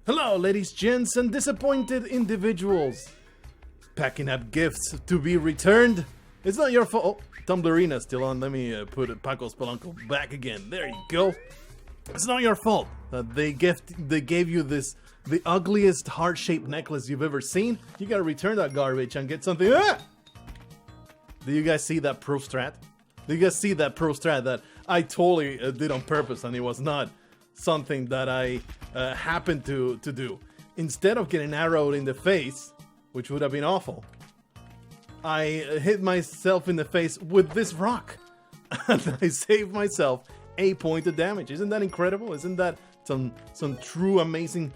Hello, ladies, gents, and disappointed individuals. Packing up gifts to be returned. It's not your fault. Oh, Tumblrina's still on. Let me put Paco Spelunky back again. There you go. It's not your fault that they gave you the ugliest heart-shaped necklace you've ever seen. You gotta return that garbage and get something. Ah! Do you guys see that pro strat? Do you guys see that pro strat that I totally did on purpose, and it was not something that I happened to do? Instead of getting arrowed in the face, which would have been awful, I hit myself in the face with this rock. And I saved myself a point of damage. Isn't that incredible? Isn't that some true amazing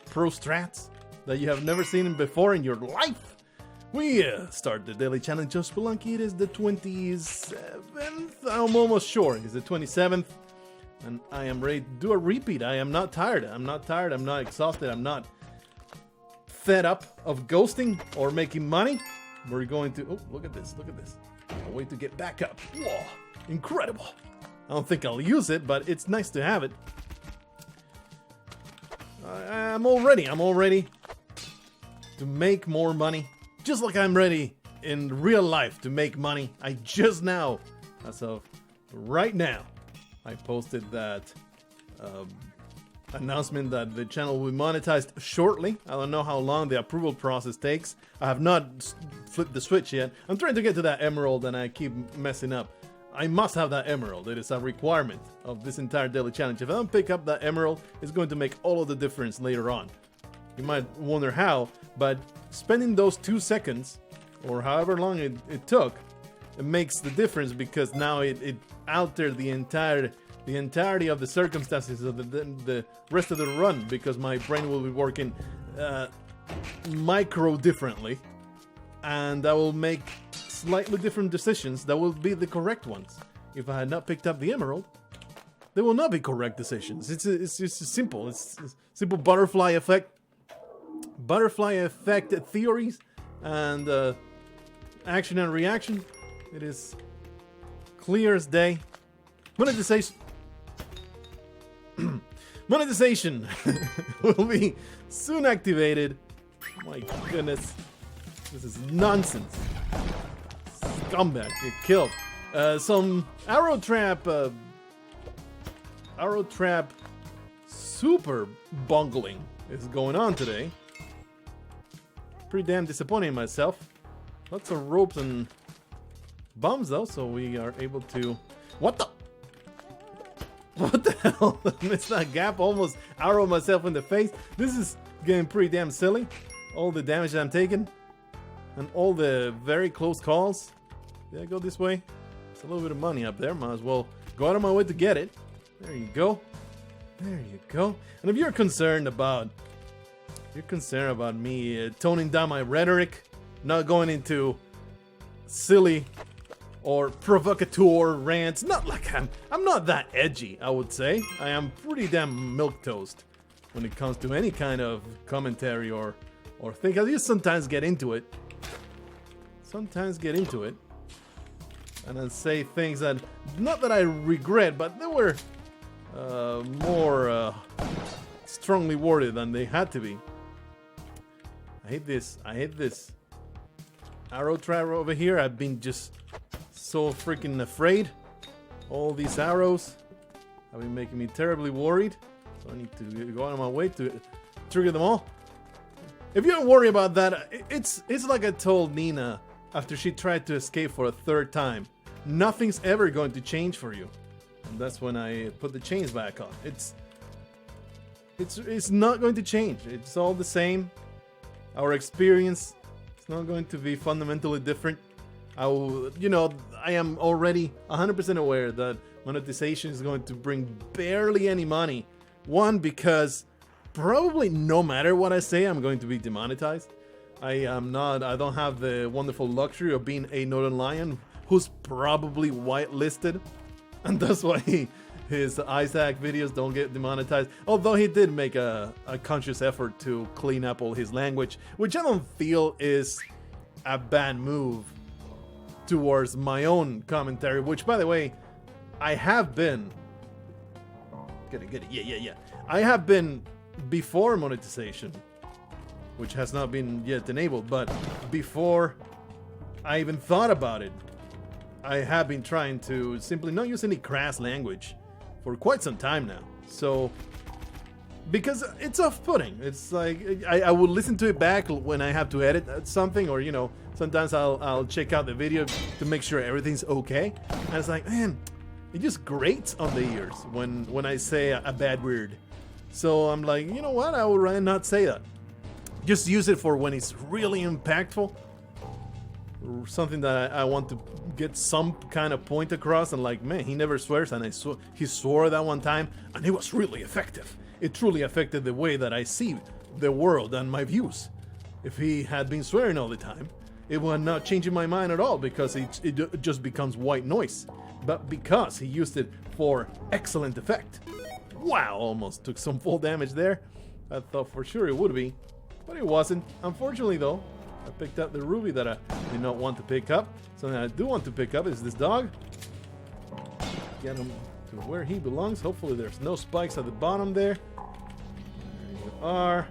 pro strats that you have never seen before in your life? We start the daily challenge of Spelunky. It is the 27th. I'm almost sure it's the 27th. And I am ready to do a repeat. I am not tired. I'm not tired. I'm not exhausted. I'm not fed up of ghosting or making money. We're going to... Oh, look at this. Look at this. I'll wait to get back up. Whoa, incredible. I don't think I'll use it, but it's nice to have it. I'm all ready to make more money. Just like I'm ready in real life to make money. I just now, as of right now, I posted that announcement that the channel will be monetized shortly. I don't know how long the approval process takes. I have not flipped the switch yet. I'm trying to get to that emerald and I keep messing up. I must have that emerald. It is a requirement of this entire daily challenge. If I don't pick up that emerald, it's going to make all of the difference later on. You might wonder how, but spending those 2 seconds, or however long it took, it makes the difference, because now it altered the entirety of the circumstances of the rest of the run, because my brain will be working micro differently, and I will make slightly different decisions that will be the correct ones. If I had not picked up the emerald, they will not be correct decisions. It's just simple. It's simple butterfly effect theories, and action and reaction. It is clear as day. Monetization will be soon activated. My goodness, this is nonsense. Scumbag, get killed. Some arrow trap super bungling is going on today. Pretty damn disappointing in myself. Lots of ropes and bombs though, so we are able to... What the hell? I missed that gap, almost arrowed myself in the face. This is getting pretty damn silly. All the damage that I'm taking, and all the very close calls. Did I go this way? It's a little bit of money up there. Might as well go out of my way to get it. There you go. There you go. And if you're concerned about me toning down my rhetoric, not going into silly or provocateur rants, not like I'm not that edgy, I would say. I am pretty damn milquetoast when it comes to any kind of commentary or thing. I just sometimes get into it. And then say things that, not that I regret, but they were more strongly worded than they had to be. I hate this arrow trap over here. I've been just so freaking afraid. All these arrows have been making me terribly worried. So I need to go out of my way to trigger them all. If you don't worry about that, it's like I told Nina after she tried to escape for a 3rd time. Nothing's ever going to change for you. And that's when I put the chains back on. It's not going to change. It's all the same. Our experience is not going to be fundamentally different. I am already 100% aware that monetization is going to bring barely any money. One, because probably no matter what I say, I'm going to be demonetized. I don't have the wonderful luxury of being a Northern Lion who's probably whitelisted, and that's why his Isaac videos don't get demonetized. Although he did make a conscious effort to clean up all his language, which I don't feel is a bad move towards my own commentary, which, by the way, I have been... Get it, yeah. I have been before monetization, which has not been yet enabled, but before I even thought about it, I have been trying to simply not use any crass language for quite some time now. So, because it's off-putting. It's like, I will listen to it back when I have to edit something, or, you know, sometimes I'll check out the video to make sure everything's okay. And it's like, man, it just grates on the ears when I say a bad word. So I'm like, you know what, I would rather not say that. Just use it for when it's really impactful, or something that I want to get some kind of point across, and like, man, he never swears, and he swore that one time, and it was really effective. It truly affected the way that I see the world and my views. If he had been swearing all the time, it would not change my mind at all, because it just becomes white noise. But because he used it for excellent effect. Wow, almost took some full damage there. I thought for sure it would be, but it wasn't. Unfortunately though, I picked up the ruby that I did not want to pick up. Something I do want to pick up is this dog. Get him to where he belongs. Hopefully there's no spikes at the bottom there. There you are.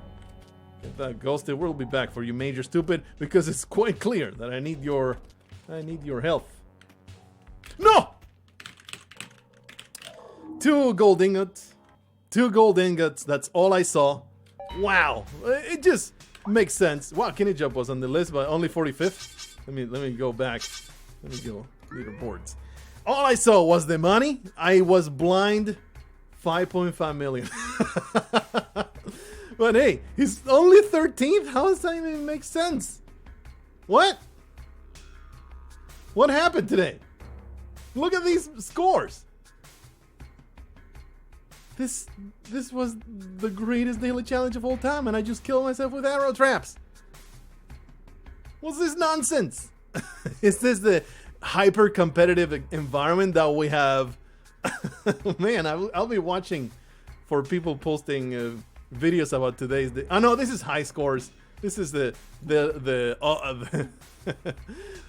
Get that ghosted. We'll be back for you, Major Stupid, because it's quite clear that I need your health. No! 2 gold ingots. 2 gold ingots. That's all I saw. Wow. It just makes sense. Wow, Kenny Jump was on the list, but only 45th. Let me go back. Let me go leaderboards. All I saw was the money. I was blind. 5.5 million. But hey, he's only 13th? How does that even make sense? What? What happened today? Look at these scores. This was the greatest daily challenge of all time, and I just killed myself with arrow traps. What's this nonsense? Is this the hyper competitive environment that we have? Man, I'll be watching for people posting videos about today's day. Oh no, this is high scores. This is the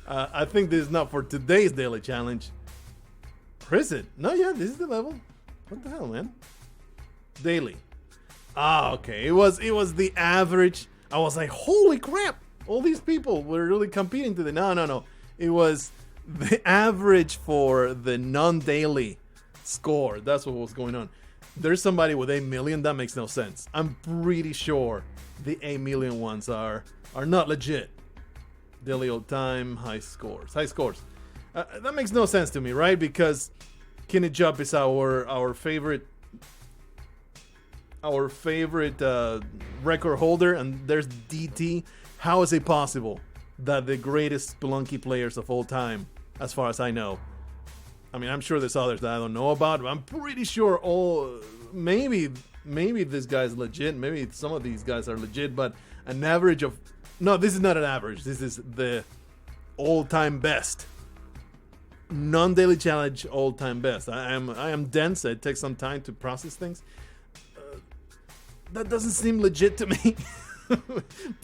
I think this is not for today's daily challenge. Or is it? No, yeah, this is the level. What the hell, man? Daily. Ah, okay. It was the average. I was like, holy crap! All these people were really competing today. No. It was the average for the non-daily score. That's what was going on. There's somebody with 8 million. That makes no sense. I'm pretty sure the 8 million ones are not legit. Daily all time, high scores. That makes no sense to me, right? Because Kenny Jump is our favorite record holder, and there's DT. How is it possible that the greatest Spelunky players of all time, as far as I know, I mean, I'm sure there's others that I don't know about, but I'm pretty sure maybe this guy's legit, maybe some of these guys are legit, but an average of, no, this is not an average, this is the all-time best. Non-daily challenge all-time best. I am dense. It takes some time to process things. That doesn't seem legit to me.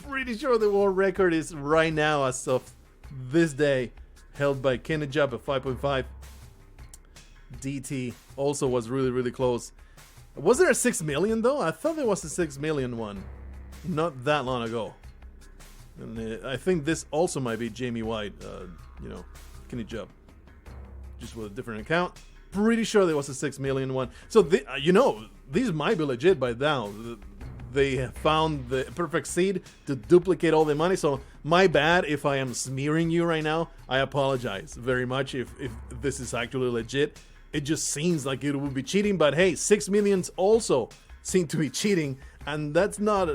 Pretty sure the world record is right now, as of this day, held by Kenny Jump at 5.5. DT also was really close. Was there a 6 million though? I thought there was a 6 million one not that long ago. And I think this also might be Jamie White, Kenny Jump, just with a different account. Pretty sure there was a 6 million one. So these might be legit by now. They have found the perfect seed to duplicate all the money. So my bad if I am smearing you right now. I apologize very much if this is actually legit. It just seems like it would be cheating, but hey, 6 millions also seem to be cheating, and that's not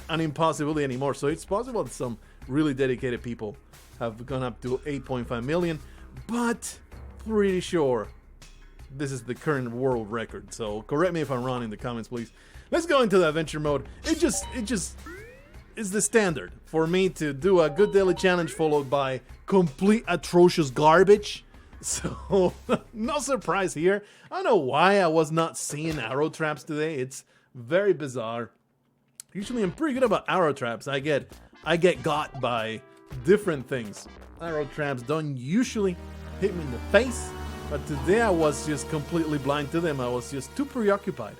an impossibility anymore. So it's possible that some really dedicated people have gone up to 8.5 million, but pretty sure this is the current world record. So correct me if I'm wrong in the comments, please. Let's go into the adventure mode. It just is the standard for me to do a good daily challenge followed by complete atrocious garbage. So no surprise here. I don't know why I was not seeing arrow traps today. It's very bizarre. Usually I'm pretty good about arrow traps. I get got by different things. Arrow traps don't usually hit me in the face, but today I was just completely blind to them. I was just too preoccupied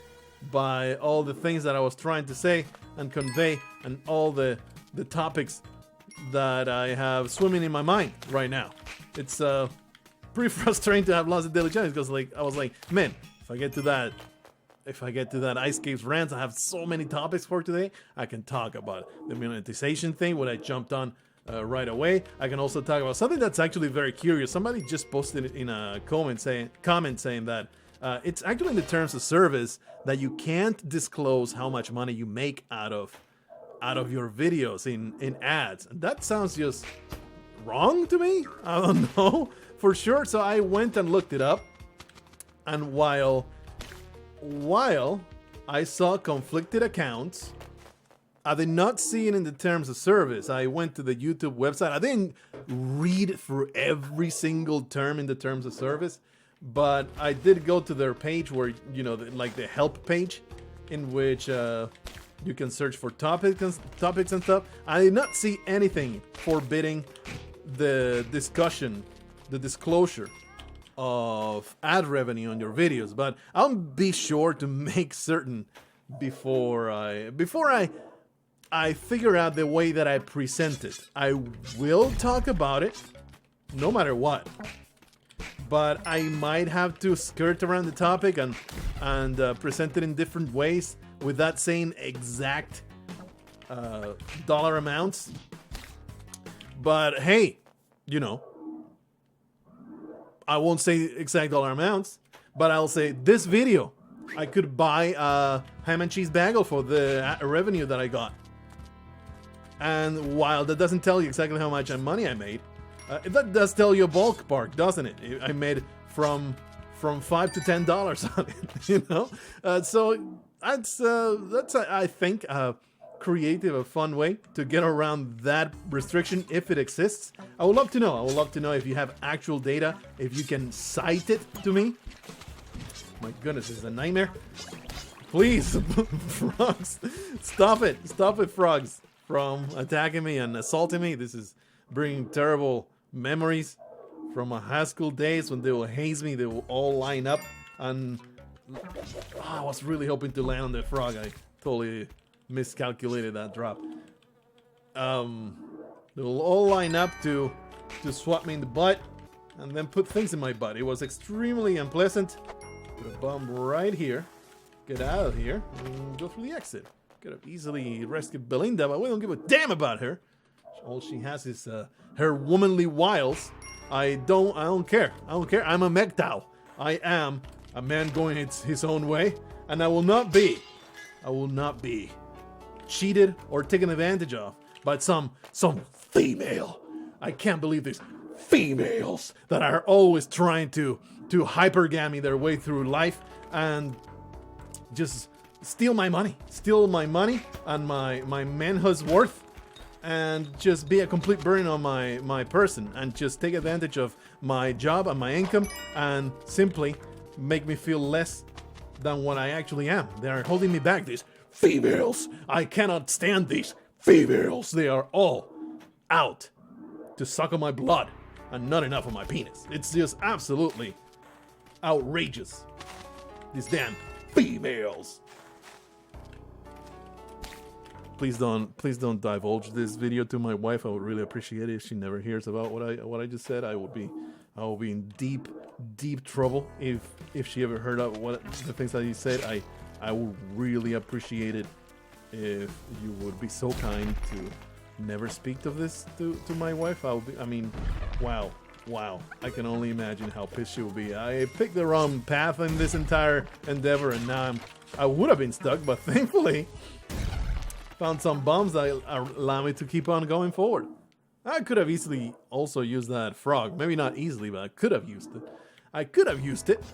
by all the things that I was trying to say and convey, and all the topics that I have swimming in my mind right now. It's pretty frustrating to have lost the daily challenge, because I was like, man, if I get to that Ice Caves rant, I have so many topics for today. I can talk about the monetization thing, what I jumped on right away. I can also talk about something that's actually very curious. Somebody just posted in a comment saying that it's actually in the terms of service that you can't disclose how much money you make out of your videos in ads. And that sounds just wrong to me. I don't know for sure. So I went and looked it up, and while I saw conflicted accounts, I did not see it in the terms of service. I went to the YouTube website. I didn't read through every single term in the terms of service, but I did go to their page where, like the help page, in which you can search for topics and stuff. I did not see anything forbidding the disclosure of ad revenue on your videos, but I'll be sure to make certain before I figure out the way that I present it. I will talk about it no matter what, but I might have to skirt around the topic and present it in different ways with that same exact dollar amounts. But hey, I won't say exact dollar amounts, but I'll say this video, I could buy a ham and cheese bagel for the revenue that I got. And while that doesn't tell you exactly how much money I made, that does tell you a ballpark, doesn't it? I made from $5 to $10 on it, So that's I think a creative, a fun way to get around that restriction if it exists. I would love to know. I would love to know if you have actual data, if you can cite it to me. My goodness, this is a nightmare. Please, frogs, stop it, frogs, from attacking me and assaulting me. This is bringing terrible memories from my high school days when they will haze me. They will all line up, and I was really hoping to land on the frog. I totally miscalculated that drop. They will all line up to swat me in the butt and then put things in my butt. It was extremely unpleasant. Put a bomb right here. Get out of here and go through the exit. Could have easily rescued Belinda, but we don't give a damn about her. All she has is her womanly wiles. I don't care. I'm a MGTOW. I am a man going his own way, and I will not be cheated or taken advantage of by some female. I can't believe these females that are always trying to hypergamy their way through life and just steal my money and my manhood's worth, and just be a complete burden on my person, and just take advantage of my job and my income, and simply make me feel less than what I actually am. They are holding me back, these females. I cannot stand these females. They are all out to suck on my blood and not enough on my penis. It's just absolutely outrageous. These damn females. Please don't divulge this video to my wife. I would really appreciate it if she never hears about what I just said. I will be in deep trouble if she ever heard of the things that you said. I would really appreciate it if you would be so kind to never speak of this to my wife. Wow. I can only imagine how pissed she will be. I picked the wrong path in this entire endeavor, and now I would have been stuck, but thankfully found some bombs that allow me to keep on going forward. I could have easily also used that frog. Maybe not easily, but I could have used it.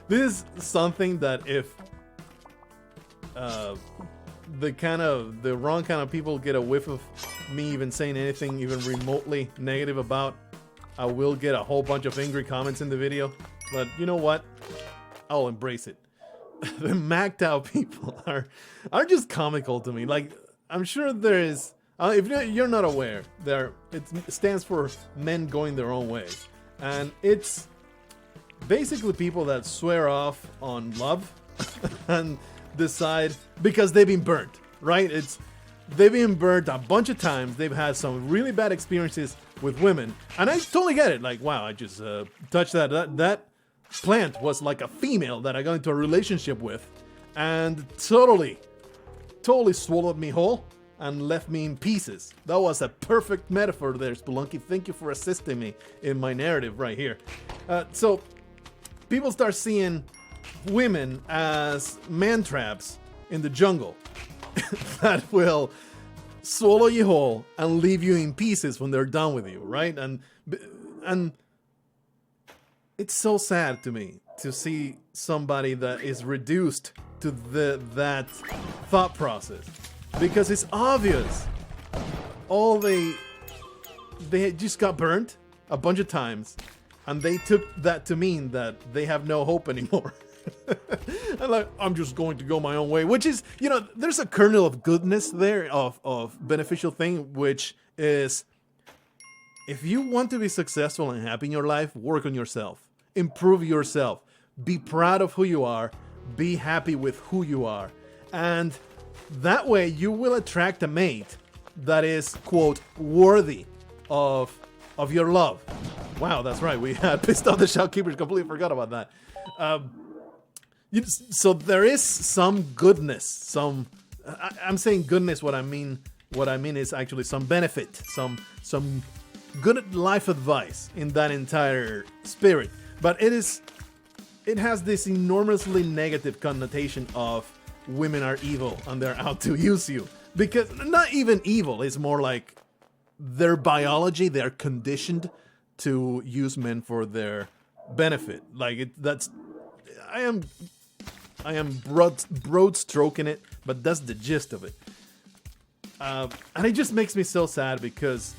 This is something that if the wrong kind of people get a whiff of me even saying anything even remotely negative about, I will get a whole bunch of angry comments in the video. But you know what? I'll embrace it. The MGTOW people are just comical to me. Like, I'm sure there is, if you're not aware, it stands for men going their own way, and it's basically people that swear off on love and decide because they've been burnt, right? They've been burnt a bunch of times. They've had some really bad experiences with women, and I totally get it. Like, wow, I just touched that plant was like a female that I got into a relationship with, and totally swallowed me whole and left me in pieces. That was a perfect metaphor there, Spelunky. Thank you for assisting me in my narrative right here. So people start seeing women as man traps in the jungle that will swallow you whole and leave you in pieces when they're done with you, right? And it's so sad to me to see somebody that is reduced to that thought process, because it's obvious. They just got burnt a bunch of times, and they took that to mean that they have no hope anymore. And like, I'm just going to go my own way, which is, there's a kernel of goodness there, of beneficial thing, which is, if you want to be successful and happy in your life, work on yourself, improve yourself, be proud of who you are, be happy with who you are, and that way you will attract a mate that is, quote, worthy of your love. Wow, that's right, we had pissed off the shopkeepers, completely forgot about that. So there is some goodness, I'm saying goodness, what I mean is actually some benefit, some good life advice in that entire spirit. But it has this enormously negative connotation of women are evil and they're out to use you. Because not even evil, it's more like their biology, they're conditioned to use men for their benefit. Like I am broad stroking it, but that's the gist of it. And it just makes me so sad because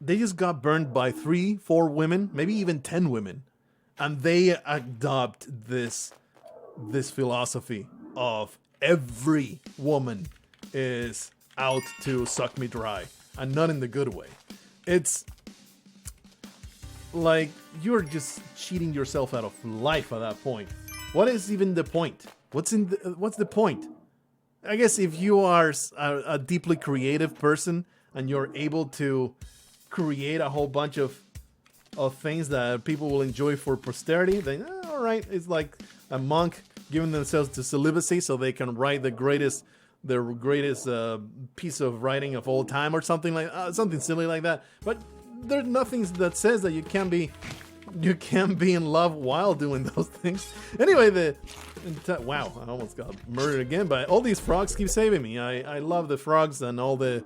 they just got burned by 3-4 women, maybe even 10 women, and they adopt this philosophy of every woman is out to suck me dry, and not in the good way. It's like you're just cheating yourself out of life at that point. What is even the point? What's the point? I guess if you are a deeply creative person and you're able to create a whole bunch of things that people will enjoy for posterity, then all right, it's like a monk giving themselves to celibacy so they can write their greatest piece of writing of all time, or something something silly like that. But there's nothing that says that you can't be in love while doing those things. Anyway, wow, I almost got murdered again, but all these frogs keep saving me. I love the frogs and all the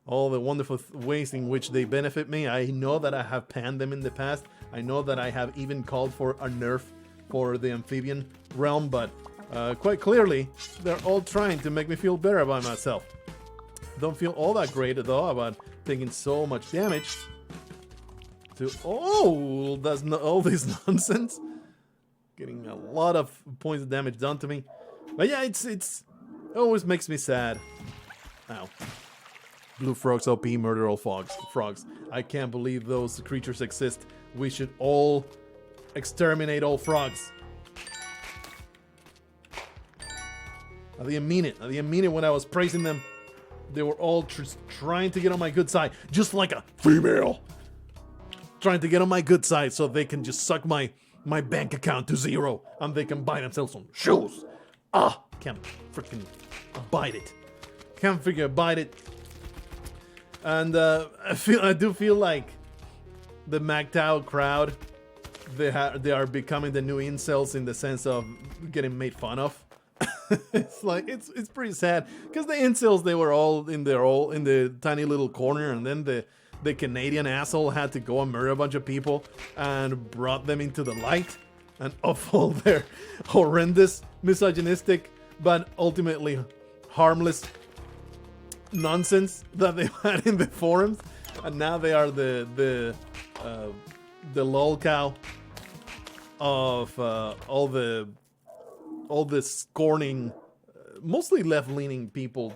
wonderful ways in which they benefit me. I know that I have panned them in the past. I know that I have even called for a nerf for the amphibian realm, but quite clearly, they're all trying to make me feel better about myself. Don't feel all that great though about taking so much damage. That's not all this nonsense. Getting a lot of points of damage done to me. But yeah, it always makes me sad. Ow. Blue frogs OP, murder all frogs. I can't believe those creatures exist. We should all exterminate all frogs. I didn't mean it. When I was praising them. They were all trying to get on my good side. Just like a female. Trying to get on my good side so they can just suck my bank account to 0. And they can buy themselves some shoes. Can't freaking bite it. Can't figure bite it. And I do feel like the MGTOW crowd, they are becoming the new incels in the sense of getting made fun of. It's like it's pretty sad because the incels, they were all in the tiny little corner, and then the Canadian asshole had to go and murder a bunch of people and brought them into the light and of all their horrendous, misogynistic, but ultimately harmless nonsense that they had in the forums, and now they are the lolcow of all the scorning, mostly left-leaning people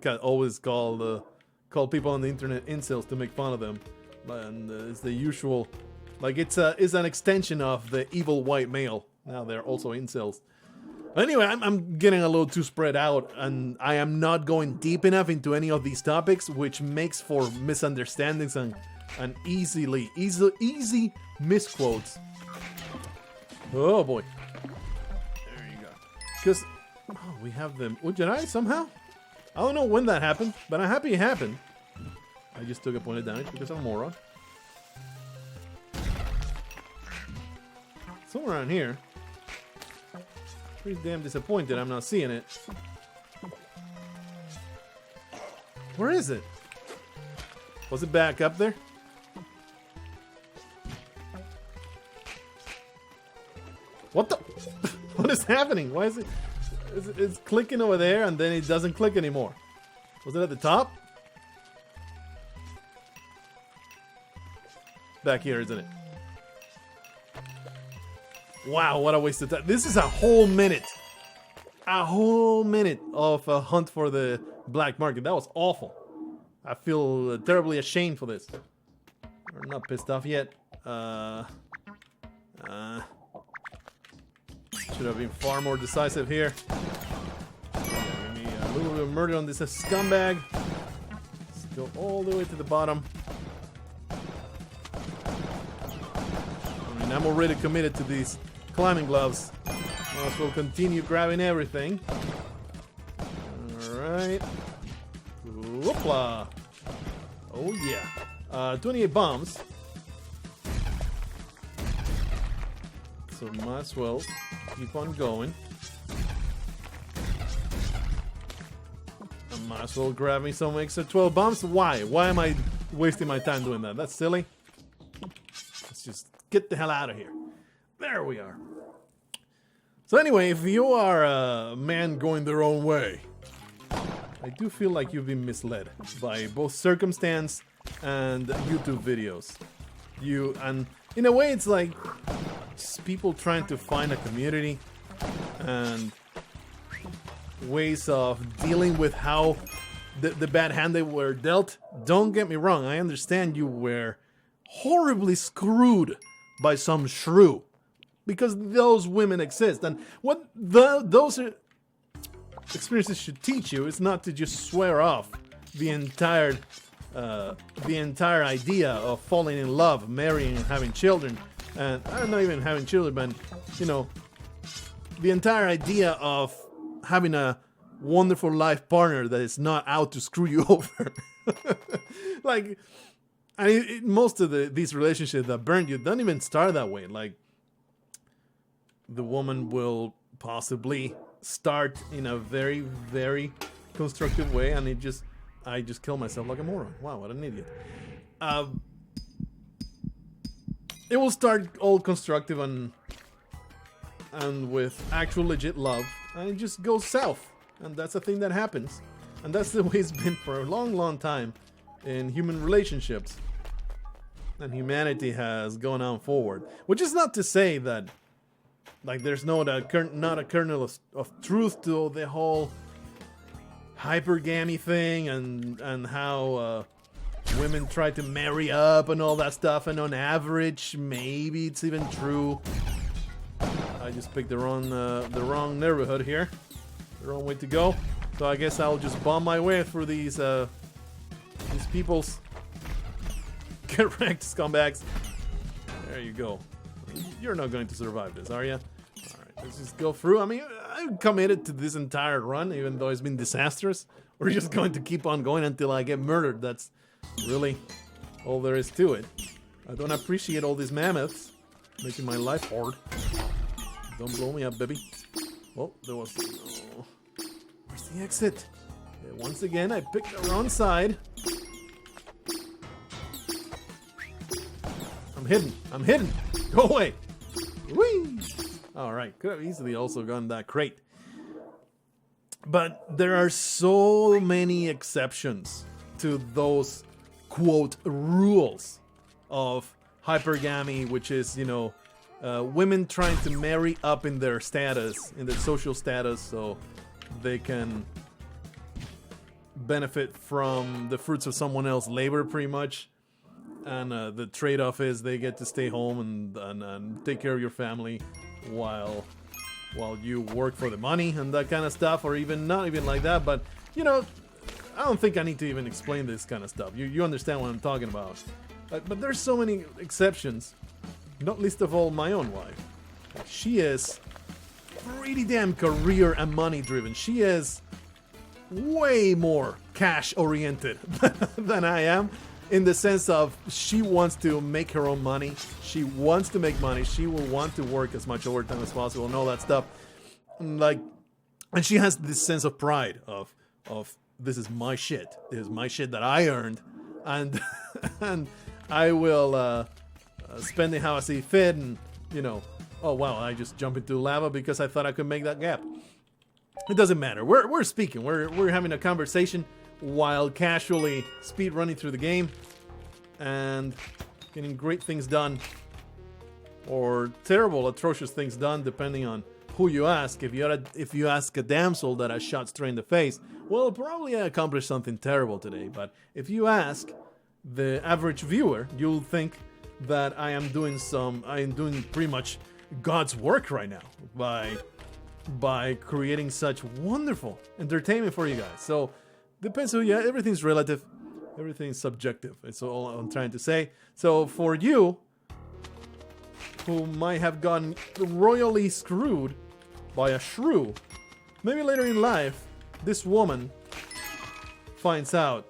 can always call people on the internet incels to make fun of them, and it's the usual Like it's an extension of the evil white male. Now they're also incels. Anyway, I'm getting a little too spread out, and I am not going deep enough into any of these topics, which makes for misunderstandings and easy misquotes. Oh boy. There you go. Because we have them. Oh, did I somehow? I don't know when that happened, but I'm happy it happened. I just took a point of damage because I'm a moron. Somewhere around here. Pretty damn disappointed I'm not seeing it. Where is it? Was it back up there? What the? What is happening? Why is it? It's clicking over there and then it doesn't click anymore. Was it at the top? Back here, isn't it? Wow, what a waste of time. This is a whole minute. A whole minute of a hunt for the black market. That was awful. I feel terribly ashamed for this. We're not pissed off yet. Should have been far more decisive here. Give me a little bit of murder on this scumbag. Let's go all the way to the bottom. I mean, I'm already committed to these climbing gloves. Might as well continue grabbing everything. Alright. Whoopla. Oh yeah. 28 bombs. So might as well keep on going. I might as well grab me some extra 12 bombs. Why? Why am I wasting my time doing that? That's silly. Let's just get the hell out of here. There we are. So anyway, if you are a man going their own way, I do feel like you've been misled by both circumstance and YouTube videos. And in a way, it's like just people trying to find a community and ways of dealing with how the bad hand they were dealt. Don't get me wrong, I understand you were horribly screwed by some shrew. Because those women exist, and what those experiences should teach you is not to just swear off the entire idea of falling in love, marrying, and having children, and I'm not even having children, but you know, the entire idea of having a wonderful life partner that is not out to screw you over. Like, most of these relationships that burn you don't even start that way. Like, the woman will possibly start in a very, very constructive way, and I just kill myself like a moron. Wow, what an idiot. It will start all constructive and with actual legit love, and it just goes south. And that's a thing that happens. And that's the way it's been for a long, long time in human relationships. And humanity has gone on forward. Which is not to say that like there's not a kernel of truth to the whole hypergamy thing and how women try to marry up and all that stuff, and on average maybe it's even true. I just picked the wrong neighborhood here, the wrong way to go. So I guess I'll just bomb my way through these peoples. Get wrecked, scumbags. There you go. You're not going to survive this, are you? Let's just go through. I mean, I'm committed to this entire run, even though it's been disastrous. We're just going to keep on going until I get murdered. That's really all there is to it. I don't appreciate all these mammoths making my life hard. Don't blow me up, baby. Oh, there was... Oh. Where's the exit? Okay, once again, I picked the wrong side. I'm hidden. I'm hidden. Go away. Whee! Alright, could have easily also gone that crate. But there are so many exceptions to those, quote, rules of hypergamy, which is, you know, women trying to marry up in their status, in their social status, so they can benefit from the fruits of someone else's labor, pretty much. And the trade-off is they get to stay home and take care of your family while you work for the money and that kind of stuff, or even not even like that. But you know, I don't think I need to even explain this kind of stuff. You understand what I'm talking about. But there's so many exceptions, not least of all my own wife. She is pretty damn career and money driven. She is way more cash oriented than I am, in the sense of she wants to make her own money. She wants to make money. She will want to work as much overtime as possible and all that stuff. And she has this sense of pride of this is my shit. This is my shit that I earned, and and I will spend it how I see fit. And you know, oh wow, I just jump into lava because I thought I could make that gap. It doesn't matter. We're speaking. We're having a conversation while casually speed running through the game and getting great things done, or terrible, atrocious things done, depending on who you ask. If you ask a damsel that I shot straight in the face, well, probably I accomplished something terrible today. But if you ask the average viewer, you'll think that I am doing pretty much God's work right now by creating such wonderful entertainment for you guys. So depends who you. Everything's relative, everything's subjective. It's all I'm trying to say. So for you, who might have gotten royally screwed by a shrew, maybe later in life, this woman finds out,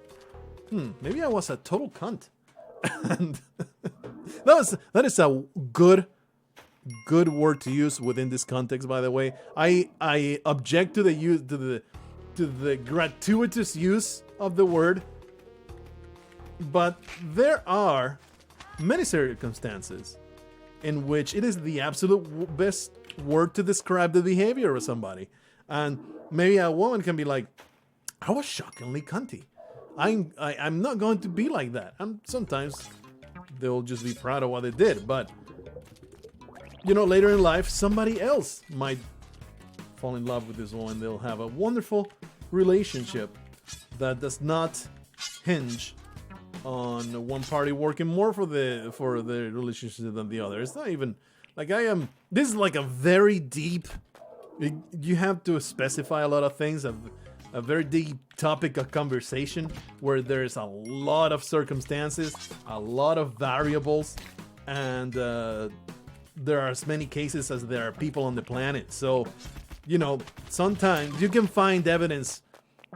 maybe I was a total cunt. And that is a good word to use within this context, by the way. I object to the gratuitous use of the word, but there are many circumstances in which it is the absolute best word to describe the behavior of somebody. And maybe a woman can be like, I was shockingly cunty. I'm not going to be like that. And sometimes they'll just be proud of what they did. But, you know, later in life, somebody else might fall in love with this woman. They'll have a wonderful relationship that does not hinge on one party working more for the relationship than the other. It's not even like this is like a very deep, you have to specify a lot of things, a very deep topic of conversation where there's a lot of circumstances, a lot of variables, and there are as many cases as there are people on the planet. So, you know, sometimes you can find evidence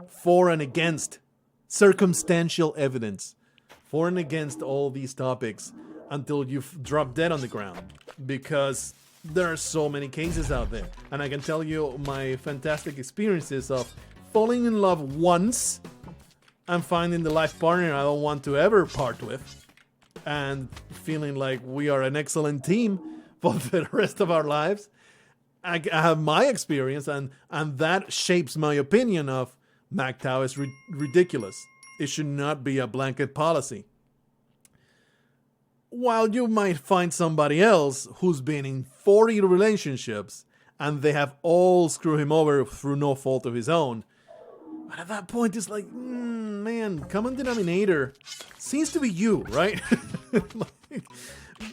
for and against, circumstantial evidence for and against all these topics until you've dropped dead on the ground, because there are so many cases out there. And I can tell you my fantastic experiences of falling in love once and finding the life partner I don't want to ever part with, and feeling like we are an excellent team for the rest of our lives. I have my experience, and that shapes my opinion of MGTOW is ridiculous. It should not be a blanket policy. While you might find somebody else who's been in 40 relationships and they have all screwed him over through no fault of his own, but at that point it's like, man, common denominator seems to be you, right? Like,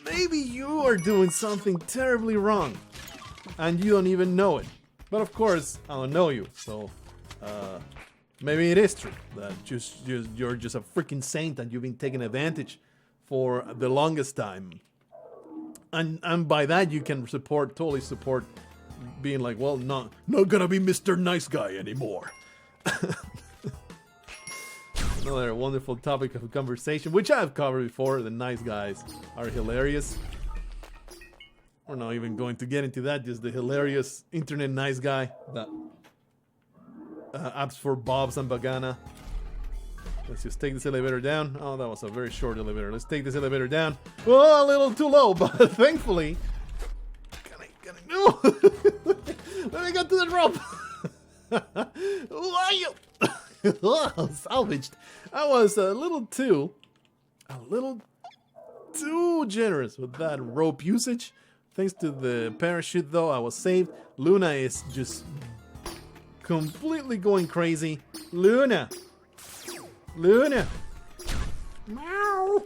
maybe you are doing something terribly wrong and you don't even know it. But of course, I don't know you, so maybe it is true that you're just a freaking saint and you've been taken advantage for the longest time. And by that you can totally support being like, well, not gonna be Mr. Nice Guy anymore. Another wonderful topic of conversation, which I've covered before. The nice guys are hilarious. We're not even going to get into that, just the hilarious internet nice guy. The apps for Bobs and Bagana. Let's just take this elevator down. Oh, that was a very short elevator. Let's take this elevator down. Oh, a little too low, but thankfully... No! Let me get to the rope! Who are you? Oh, salvaged. I was a little too generous with that rope usage. Thanks to the parachute, though, I was saved. Luna is just completely going crazy. Luna! Meow!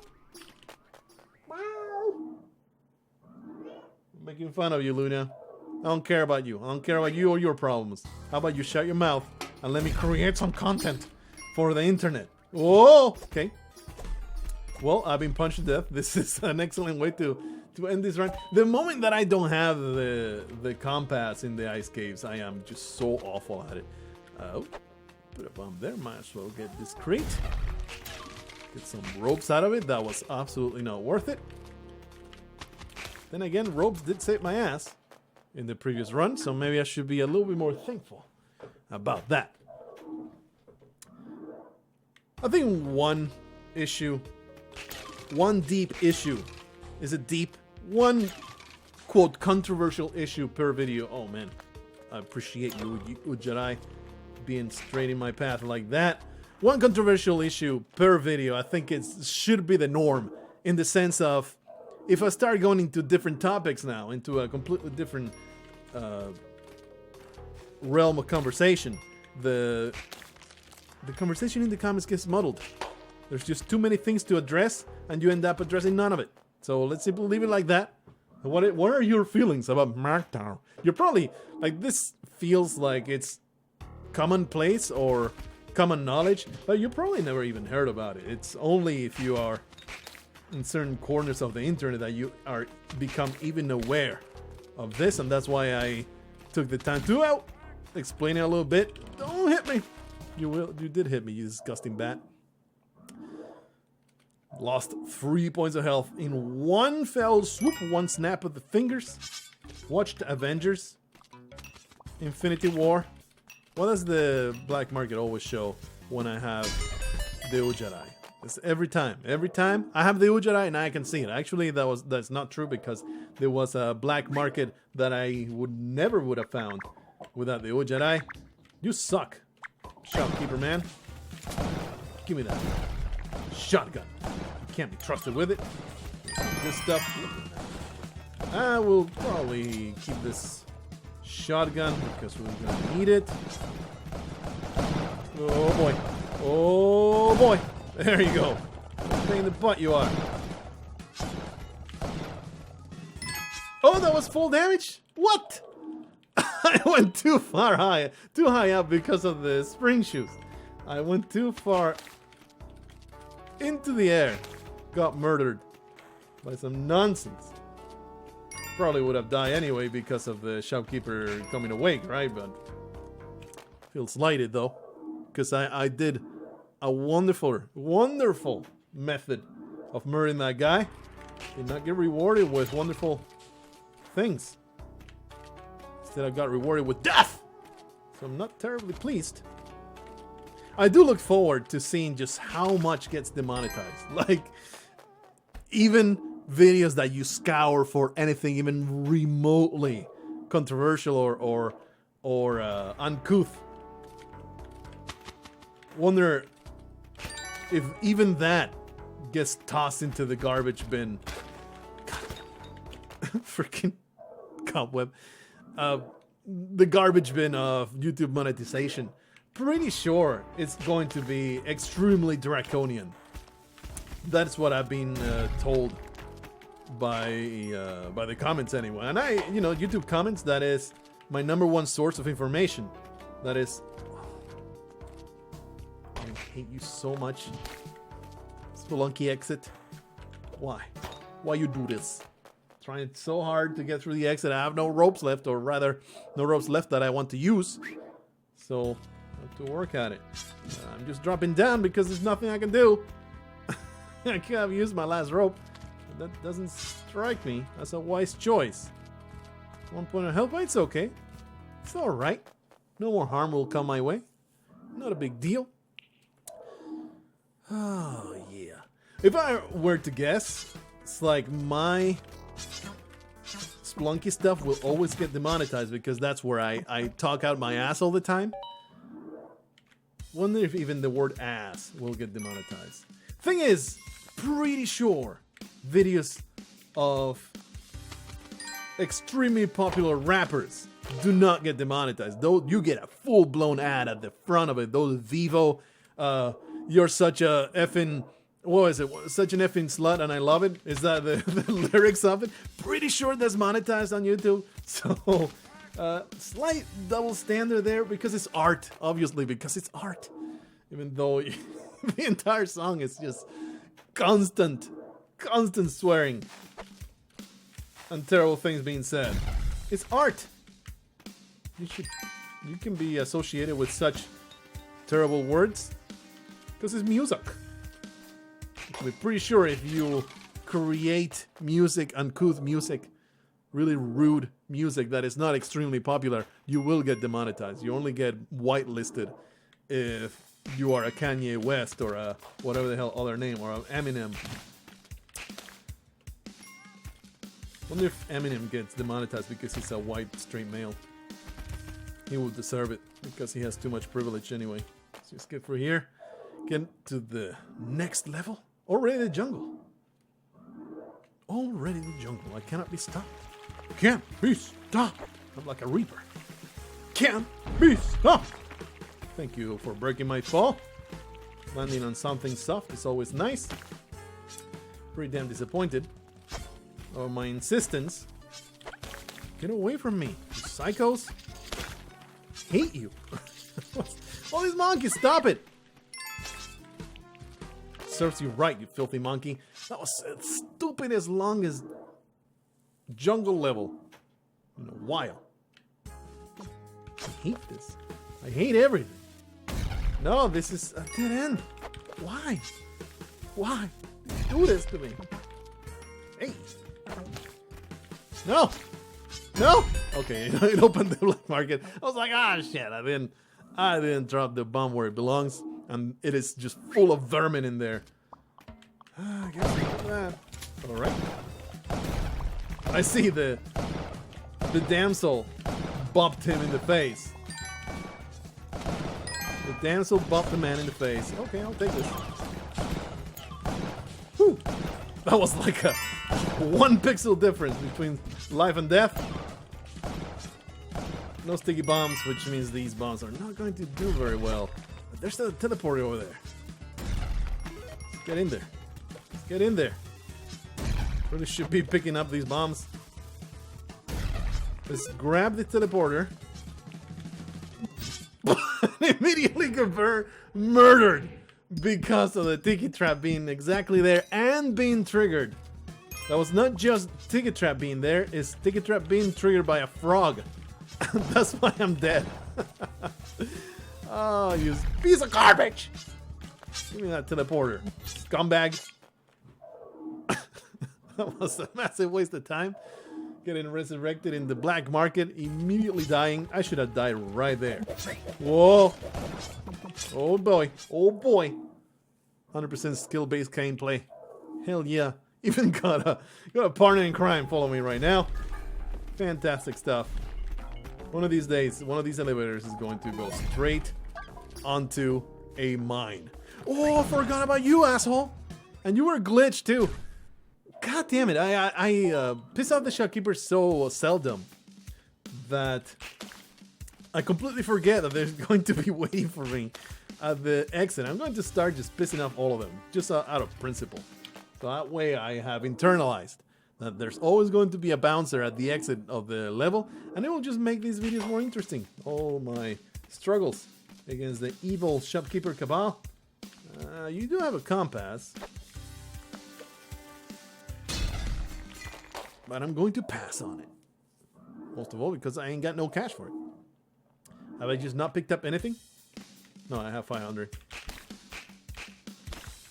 making fun of you, Luna. I don't care about you. I don't care about you or your problems. How about you shut your mouth and let me create some content for the internet? Whoa! Okay. Well, I've been punched to death. This is an excellent way to end this run. The moment that I don't have the compass in the ice caves, I am just so awful at it. Put a bomb there. Might as well get this crate. Get some ropes out of it. That was absolutely not worth it. Then again, ropes did save my ass in the previous run, so maybe I should be a little bit more thankful about that. I think one deep issue, is it deep? One, quote, controversial issue per video. Oh man, I appreciate you, Ujjarai, being straight in my path like that. One controversial issue per video, I think it should be the norm, in the sense of, if I start going into different topics now, into a completely different realm of conversation, the conversation in the comments gets muddled. There's just too many things to address, and you end up addressing none of it. So let's simply leave it like that. What are your feelings about MGTOW? You're probably like, this feels like it's commonplace or common knowledge, but you probably never even heard about it. It's only if you are in certain corners of the internet that you are become even aware of this, and that's why I took the time to explain it a little bit. Don't hit me. You did hit me, you disgusting bat. Lost 3 points of health in one fell swoop, one snap of the fingers. Watched Avengers, Infinity War. What does the black market always show when I have the Ujjarai? It's every time I have the Ujjarai and I can see it. Actually, that's not true, because there was a black market that I never would have found without the Ujjarai. You suck, shopkeeper man. Give me that shotgun. You can't be trusted with it. This stuff. I will probably keep this shotgun because we're gonna need it. Oh boy. Oh boy. There you go. Pain in the butt you are. Oh, that was full damage? What? I went too high up because of the spring shoes. I went too far into the air. Got murdered by some nonsense. Probably would have died anyway because of the shopkeeper coming awake, right? But feel slighted though, because I did a wonderful method of murdering that guy. Did not get rewarded with wonderful things. Instead, I got rewarded with death. So I'm not terribly pleased. I do look forward to seeing just how much gets demonetized. Like, even videos that you scour for anything even remotely controversial or uncouth. Wonder if even that gets tossed into the garbage bin. Freaking cobweb. The garbage bin of YouTube monetization. Pretty sure it's going to be extremely draconian. That's what I've been told by the comments anyway. And YouTube comments, that is my #1 source of information. That is, I hate you so much. Spelunky exit. Why you do this? Trying so hard to get through the exit. I have no ropes left, or rather, no ropes left that I want to use. So I have to work at it. I'm just dropping down because there's nothing I can do. I can't use my last rope. That doesn't strike me as a wise choice. 1 point of health, but it's okay. It's alright. No more harm will come my way. Not a big deal. Oh, yeah. If I were to guess, it's like my Spelunky stuff will always get demonetized because that's where I talk out my ass all the time. Wonder if even the word ass will get demonetized. Thing is, pretty sure videos of extremely popular rappers do not get demonetized. Though you get a full-blown ad at the front of it. Those Vivo, you're such a effing What is it? Such an effing slut and I love it. Is that the lyrics of it? Pretty sure that's monetized on YouTube. So, slight double standard there because it's art. Obviously, because it's art. Even though the entire song is just constant swearing and terrible things being said. It's art. You can be associated with such terrible words because it's music. I'm pretty sure if you create music, uncouth music, really rude music that is not extremely popular, you will get demonetized. You only get whitelisted if you are a Kanye West or a whatever the hell other name, or an Eminem. Wonder if Eminem gets demonetized because he's a white straight male. He will deserve it because he has too much privilege anyway. So let's get through here. Get to the next level. Already the jungle. Already the jungle. I cannot be stopped. Can't be stopped. I'm like a reaper. Can't be stopped. Thank you for breaking my fall. Landing on something soft is always nice. Pretty damn disappointed of my insistence. Get away from me, you psychos. Hate you. All these monkeys, stop it. Serves you right, you filthy monkey. That was stupid as long as jungle level in a while. I hate this. I hate everything. No, this is a dead end. Why? Why do this to me? Hey. No. No. Okay, it opened the black market. I was like, ah, shit. I didn't drop the bomb where it belongs, and it is just full of vermin in there. I guess that. All right. I see the damsel bopped him in the face. The damsel bopped the man in the face. Okay, I'll take this. Whew. That was like a 1 pixel difference between life and death. No sticky bombs, which means these bombs are not going to do very well. But there's a teleporter over there. Let's get in there. Let's get in there. Really should be picking up these bombs. Let's grab the teleporter. Immediately get murdered because of the tiki trap being exactly there and being triggered. That was not just tiki trap being there, it's tiki trap being triggered by a frog. That's why I'm dead. Oh, you piece of garbage! Give me that teleporter, scumbag. That was a massive waste of time. Getting resurrected in the black market, immediately dying. I should have died right there. Whoa. Oh boy. Oh boy. 100% skill-based gameplay. Hell yeah. Even got a partner in crime follow me right now. Fantastic stuff. One of these days, one of these elevators is going to go straight onto a mine. Oh, I forgot about you, asshole. And you were glitched too. God damn it, I piss off the shopkeeper so seldom that I completely forget that they're going to be waiting for me at the exit. I'm going to start just pissing off all of them, just out of principle. So that way I have internalized that there's always going to be a bouncer at the exit of the level, and it will just make these videos more interesting. All my struggles against the evil shopkeeper cabal. You do have a compass. But I'm going to pass on it. Most of all because I ain't got no cash for it. Have I just not picked up anything? No, I have 500.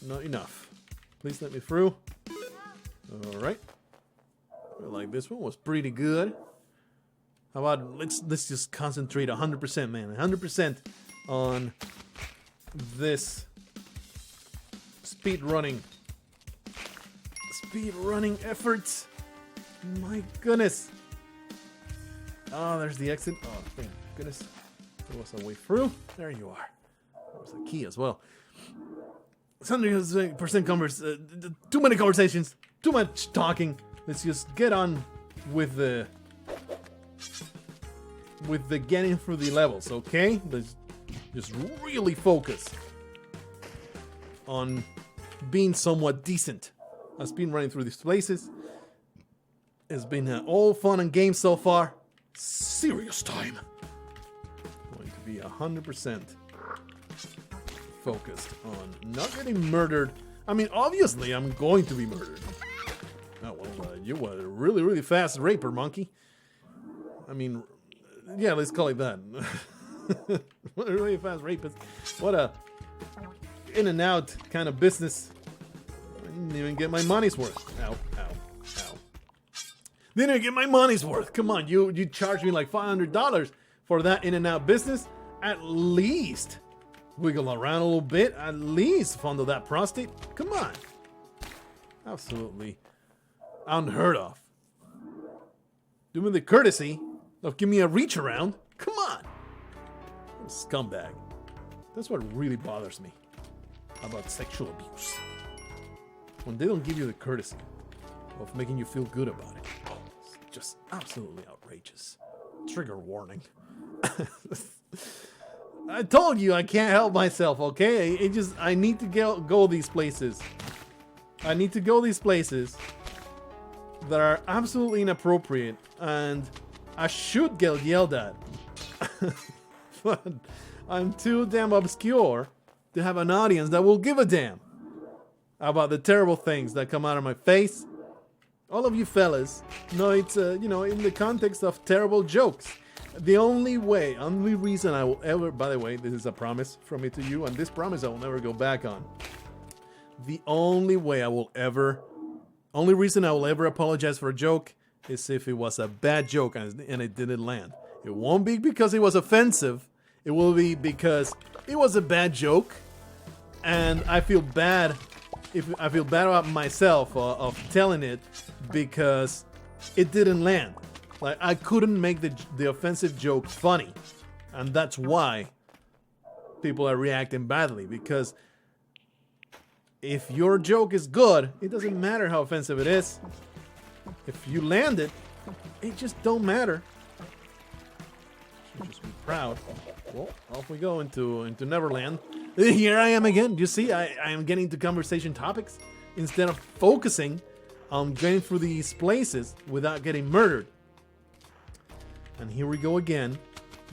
Not enough. Please let me through. Alright. Like this one was pretty good. How about let's just concentrate 100%, man. 100% on this speed running efforts. My goodness. Oh, there's the exit. Oh, thank goodness. There was a way through. There you are. There was a key as well. 100% too many conversations. Too much talking. Let's just get on with the getting through the levels, okay? Let's just really focus on being somewhat decent. I've been running through these places. It's been all fun and games so far. Serious time. Going to be 100% focused on not getting murdered. I mean, obviously, I'm going to be murdered. Oh, well, you were a really, really fast raper, monkey. I mean, yeah, let's call it that. What a really fast rapist. What a in and out kind of business. I didn't even get my money's worth. Ow, ow, ow. Didn't even get my money's worth. Come on, you charged me like $500 for that in and out business. At least wiggle around a little bit. At least fondle that prostate. Come on. Absolutely unheard of. Do me the courtesy of give me a reach around. Come on. Scumbag. That's what really bothers me about sexual abuse. When they don't give you the courtesy of making you feel good about it. It's just absolutely outrageous. Trigger warning. I told you I can't help myself, okay? I need to go these places. I need to go these places that are absolutely inappropriate and I should get yelled at. But I'm too damn obscure to have an audience that will give a damn about the terrible things that come out of my face. All of you fellas know it's, in the context of terrible jokes. The only reason I will ever, by the way, this is a promise from me to you, and this promise I will never go back on. The only reason I will ever apologize for a joke is if it was a bad joke and it didn't land. It won't be because it was offensive. It will be because it was a bad joke, and I feel bad. I feel bad about myself of telling it because it didn't land. Like I couldn't make the offensive joke funny, and that's why people are reacting badly. Because if your joke is good, it doesn't matter how offensive it is. If you land it, it just don't matter. Just be proud. Well, off we go into Neverland. Here I am again. You see, I am getting to conversation topics instead of focusing on getting through these places without getting murdered. And here we go again,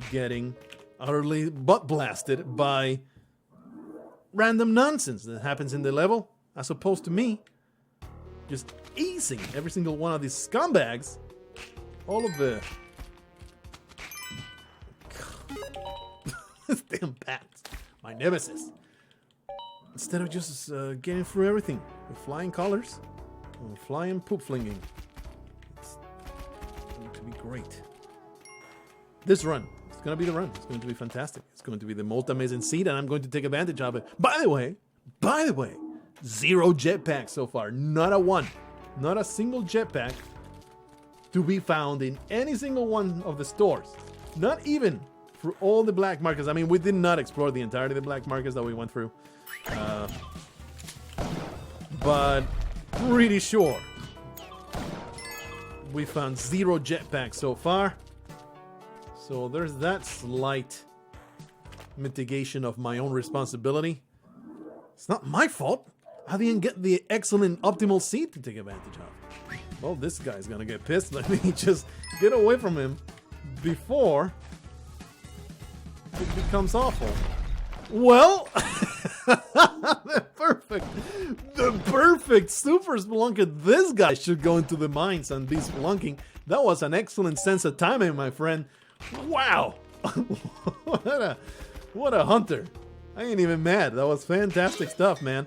getting utterly butt blasted by random nonsense that happens in the level, as opposed to me just easing every single one of these scumbags. All of the damn bats, my nemesis. Instead of just getting through everything with flying colors, flying poop flinging. It's going to be great. This run, it's going to be the run. It's going to be fantastic. It's going to be the most amazing seed, and I'm going to take advantage of it. By the way, 0 jetpacks so far. Not a one. Not a single jetpack to be found in any single one of the stores. Not even for all the black markets. I mean, we did not explore the entirety of the black markets that we went through. But pretty sure we found 0 jetpacks so far. So there's that slight mitigation of my own responsibility. It's not my fault. I didn't get the excellent optimal seed to take advantage of. Well, this guy's gonna get pissed. Let me just get away from him before it becomes awful. Well, the perfect super spelunker. This guy should go into the mines and be spelunking. That was an excellent sense of timing, my friend. Wow. What a hunter. I ain't even mad. That was fantastic stuff, man.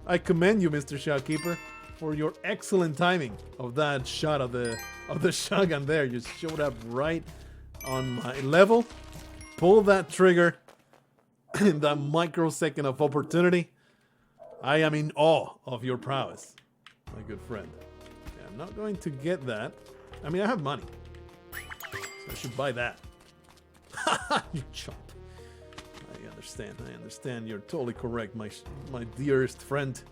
I commend you, Mr. Shotkeeper, for your excellent timing of that shot of the shotgun there. You showed up right on my level. Pull that trigger in that microsecond of opportunity. I am in awe of your prowess, my good friend. Yeah, I'm not going to get that. I mean, I have money, so I should buy that. You chump. I understand. You're totally correct, my dearest friend.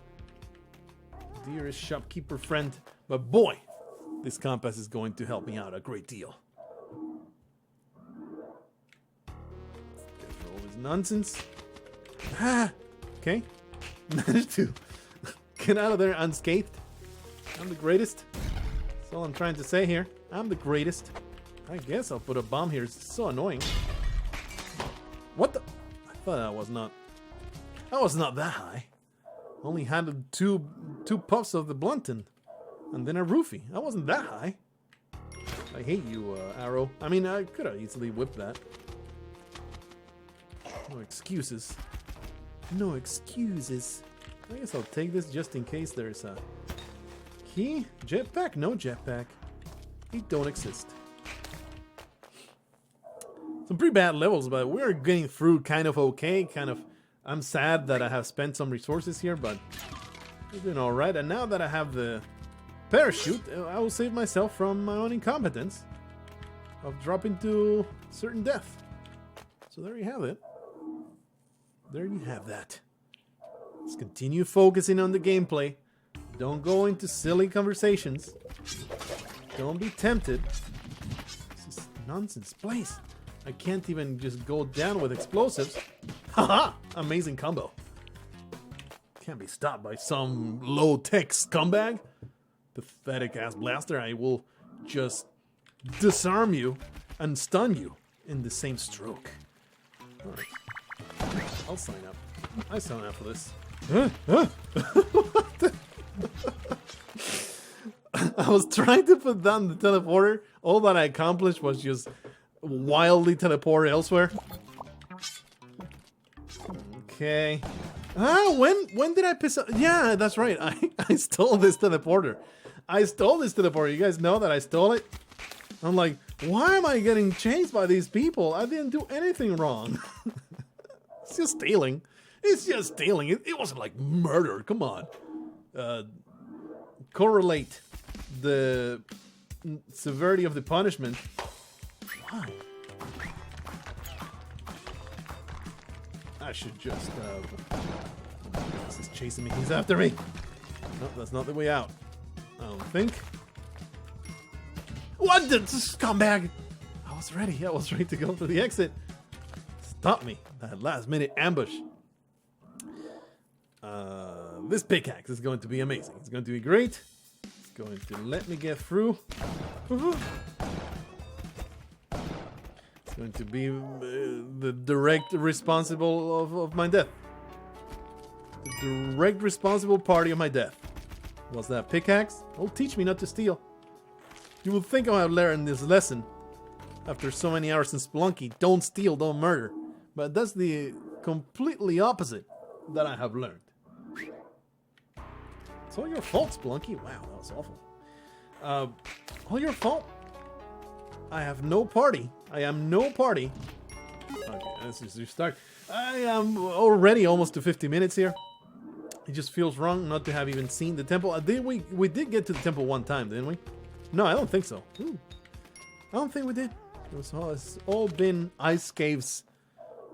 Dearest shopkeeper friend. But boy, this compass is going to help me out a great deal. Get through all this nonsense. Okay. Managed to get out of there unscathed. I'm the greatest. That's all I'm trying to say here. I'm the greatest. I guess I'll put a bomb here. It's so annoying. What the? I thought that was not. That was not that high. Only had two puffs of the Blunton, and then a roofie. That wasn't that high. I hate you, Arrow. I mean, I could have easily whipped that. No excuses. No excuses. I guess I'll take this just in case there's a key. Jetpack? No jetpack. They don't exist. Some pretty bad levels, but we're getting through kind of okay. I'm sad that I have spent some resources here, but we're doing alright. And now that I have the parachute, I will save myself from my own incompetence of dropping to certain death. So there you have it. There you have that. Let's continue focusing on the gameplay. Don't go into silly conversations. Don't be tempted. This is nonsense place. I can't even just go down with explosives. Haha! Amazing combo. Can't be stopped by some low-tech scumbag. Pathetic ass blaster. I will just disarm you and stun you in the same stroke. Alright. I'll sign up. I sign up for this. What the? I was trying to put down the teleporter. All that I accomplished was just wildly teleport elsewhere. Okay. When did I piss up? Yeah, that's right. I stole this teleporter. I stole this teleporter. You guys know that I stole it? I'm like, why am I getting chased by these people? I didn't do anything wrong. It's just stealing. It's just stealing. It wasn't like murder. Come on. Correlate the severity of the punishment. Why? I should just, this is chasing me. He's after me. No, that's not the way out. I don't think. What the scumbag? I was ready to go for the exit. Stop me. That last minute ambush. This pickaxe is going to be amazing. It's going to be great. It's going to let me get through. It's going to be the direct responsible of my death. The direct responsible party of my death. Was that pickaxe? Oh, teach me not to steal. You will think I have learned this lesson after so many hours in Spelunky. Don't steal, don't murder. But that's the completely opposite that I have learned. It's all your fault, Spelunky. Wow, that was awful. All your fault. I have no party. I am no party. Okay, let's just restart. I am already almost to 50 minutes here. It just feels wrong not to have even seen the temple. We did get to the temple one time, didn't we? No, I don't think so. Ooh. I don't think we did. It's all been Ice Cave's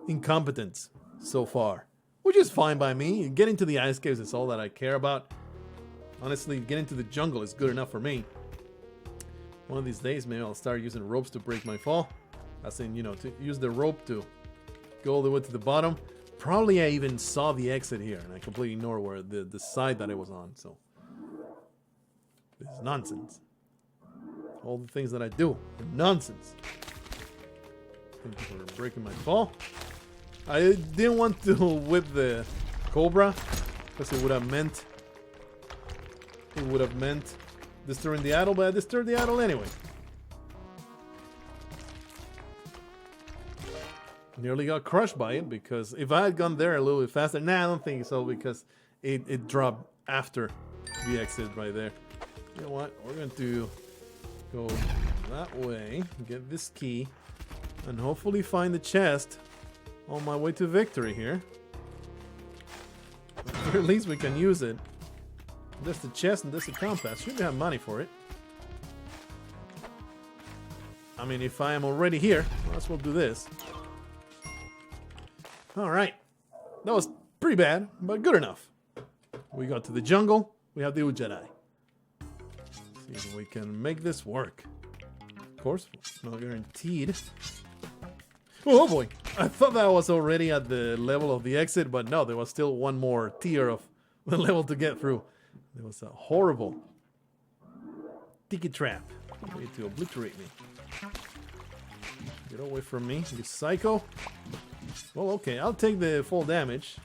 incompetence so far. Which is fine by me. Getting to the Ice Caves is all that I care about. Honestly, getting to the jungle is good enough for me. One of these days, maybe I'll start using ropes to break my fall. As in, you know, to use the rope to go all the way to the bottom. Probably I even saw the exit here, and I completely ignored where the side that I was on, so. This is nonsense. All the things that I do are nonsense. Thank you for breaking my fall. I didn't want to whip the Cobra, because it would have meant destroying the idol, but I disturbed the idol anyway. Nearly got crushed by it, because if I had gone there a little bit faster, nah, I don't think so, because it dropped after the exit right there. You know what? We're going to go that way, get this key, and hopefully find the chest on my way to victory here. Or at least we can use it. There's the chest and there's the compass. Should we have money for it? I mean, if I am already here, might as well do this. Alright. That was pretty bad, but good enough. We got to the jungle. We have the Jedi. See if we can make this work. Of course, not guaranteed. Oh boy. I thought that was already at the level of the exit, but no, there was still one more tier of the level to get through. There was a horrible tiki trap. Way to obliterate me. Get away from me, you psycho. Well, okay, I'll take the full damage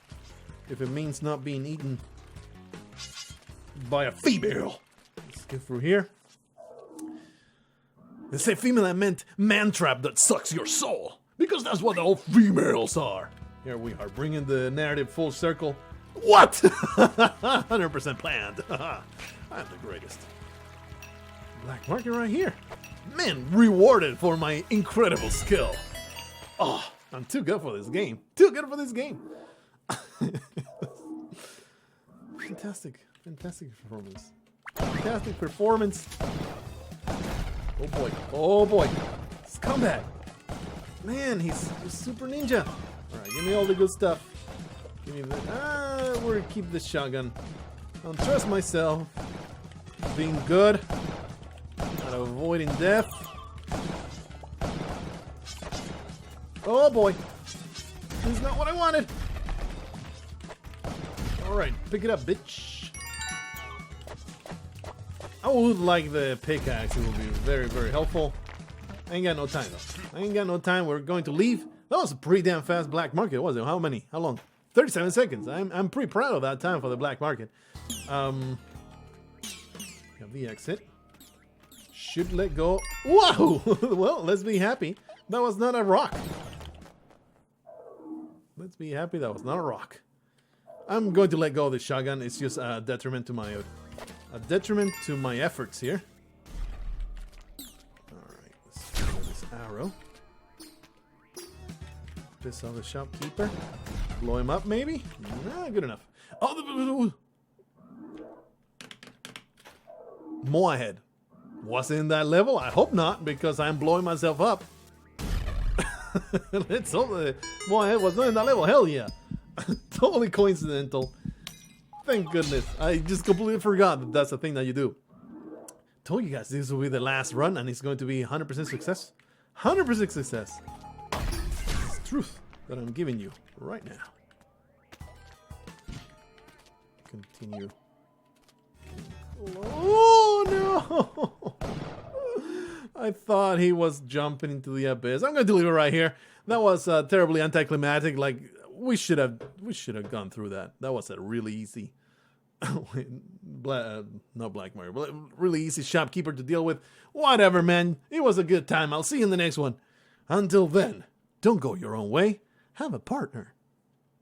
if it means not being eaten by a female. Let's get through here. They say female, I meant man trap that sucks your soul, because that's what all females are. Here we are, bringing the narrative full circle. What? 100% planned. I'm the greatest. Black market right here. Man, rewarded for my incredible skill. Oh, I'm too good for this game. Too good for this game. Fantastic. Fantastic performance. Fantastic performance. Oh boy. Oh boy. Scumbag. Man, he's super ninja. Alright, give me all the good stuff. Give me the... we're gonna keep this shotgun. I don't trust myself. Being good. Not avoiding death. Oh boy. This is not what I wanted. Alright, pick it up, bitch. I would like the pickaxe. It will be very, very helpful. I ain't got no time though. I ain't got no time. We're going to leave. That was a pretty damn fast black market, wasn't it? How many? How long? 37 seconds. I'm pretty proud of that time for the black market. Got the exit. Should let go. Whoa! Well, let's be happy. That was not a rock. Let's be happy that was not a rock. I'm going to let go of the shotgun. It's just a detriment to my efforts here. Alright, let's throw this arrow. Piss off the shopkeeper. Blow him up, maybe? Nah, good enough. Oh, more ahead. Was it in that level? I hope not, because I'm blowing myself up. Let's hope the Moahead was not in that level. Hell yeah. Totally coincidental. Thank goodness. I just completely forgot that that's the thing that you do. Told you guys this will be the last run, and it's going to be 100% success. 100% success. It's the truth that I'm giving you right now. Continue. Oh no! I thought he was jumping into the abyss. I'm going to leave it right here. That was terribly anticlimactic. Like we should have gone through that. That was a really easy, not black market, but really easy shopkeeper to deal with. Whatever, man. It was a good time. I'll see you in the next one. Until then, don't go your own way. Have a partner.